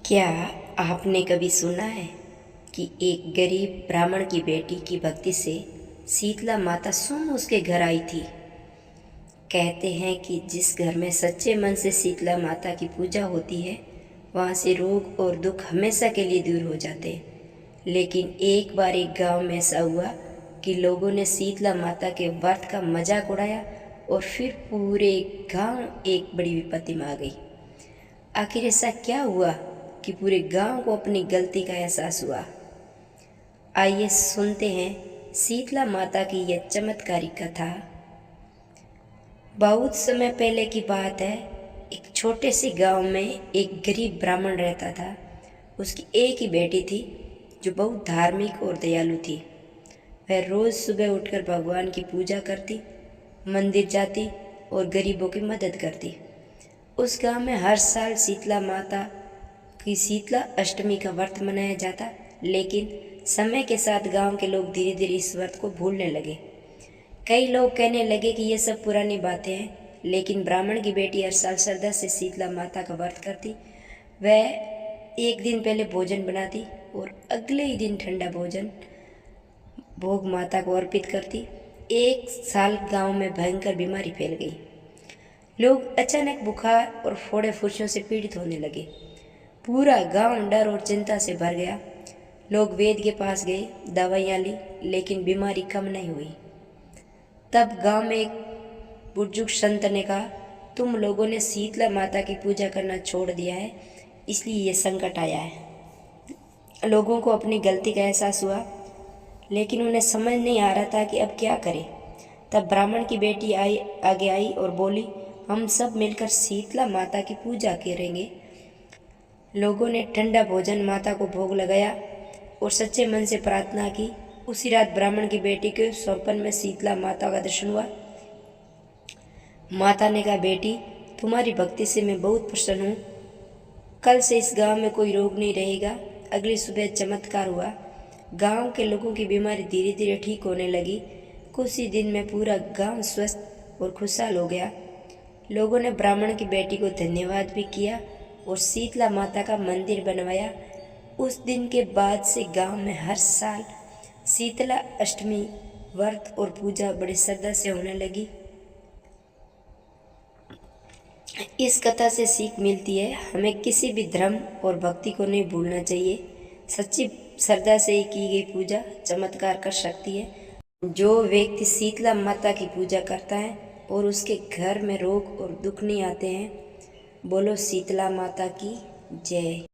क्या आपने कभी सुना है कि एक गरीब ब्राह्मण की बेटी की भक्ति से शीतला माता स्वयं उसके घर आई थी। कहते हैं कि जिस घर में सच्चे मन से शीतला माता की पूजा होती है वहाँ से रोग और दुख हमेशा के लिए दूर हो जाते हैं। लेकिन एक बार एक गांव में ऐसा हुआ कि लोगों ने शीतला माता के व्रत का मजाक उड़ाया और फिर पूरे गांव एक बड़ी विपत्ति में आ गई। आखिर ऐसा क्या हुआ कि पूरे गांव को अपनी गलती का एहसास हुआ? आइए सुनते हैं शीतला माता की यह चमत्कारिक कथा। बहुत समय पहले की बात है। एक छोटे से गांव में एक गरीब ब्राह्मण रहता था। उसकी एक ही बेटी थी जो बहुत धार्मिक और दयालु थी। वह रोज़ सुबह उठकर भगवान की पूजा करती, मंदिर जाती और गरीबों की मदद करती। उस गांव में हर साल शीतला माता की शीतला अष्टमी का व्रत मनाया जाता, लेकिन समय के साथ गांव के लोग धीरे धीरे इस व्रत को भूलने लगे। कई लोग कहने लगे कि ये सब पुरानी बातें हैं, लेकिन ब्राह्मण की बेटी हर साल श्रद्धा से शीतला माता का व्रत करती। वह एक दिन पहले भोजन बनाती और अगले ही दिन ठंडा भोजन भोग माता को अर्पित करती। एक साल गांव में भयंकर बीमारी फैल गई। लोग अचानक बुखार और फोड़े फुंसियों से पीड़ित होने लगे। पूरा गांव डर और चिंता से भर गया। लोग वैद्य के पास गए, दवाइयाँ ली, लेकिन बीमारी कम नहीं हुई। तब गांव में एक बुजुर्ग संत ने कहा, तुम लोगों ने शीतला माता की पूजा करना छोड़ दिया है, इसलिए ये संकट आया है। लोगों को अपनी गलती का एहसास हुआ, लेकिन उन्हें समझ नहीं आ रहा था कि अब क्या करें। तब ब्राह्मण की बेटी आगे आई और बोली, हम सब मिलकर शीतला माता की पूजा करेंगे। लोगों ने ठंडा भोजन माता को भोग लगाया और सच्चे मन से प्रार्थना की। उसी रात ब्राह्मण की बेटी के स्वप्न में शीतला माता का दर्शन हुआ। माता ने कहा, बेटी, तुम्हारी भक्ति से मैं बहुत प्रसन्न हूँ। कल से इस गांव में कोई रोग नहीं रहेगा। अगली सुबह चमत्कार हुआ। गांव के लोगों की बीमारी धीरे धीरे ठीक होने लगी। कुछ ही दिन में पूरा गांव स्वस्थ और खुशहाल हो गया। लोगों ने ब्राह्मण की बेटी को धन्यवाद भी किया और शीतला माता का मंदिर बनवाया। उस दिन के बाद से गांव में हर साल शीतला अष्टमी व्रत और पूजा बड़ी श्रद्धा से होने लगी। इस कथा से सीख मिलती है, हमें किसी भी धर्म और भक्ति को नहीं भूलना चाहिए। सच्ची श्रद्धा से ही की गई पूजा चमत्कार कर सकती है। जो व्यक्ति शीतला माता की पूजा करता है और उसके घर में रोग और दुख नहीं आते हैं, बोलो शीतला माता की जय।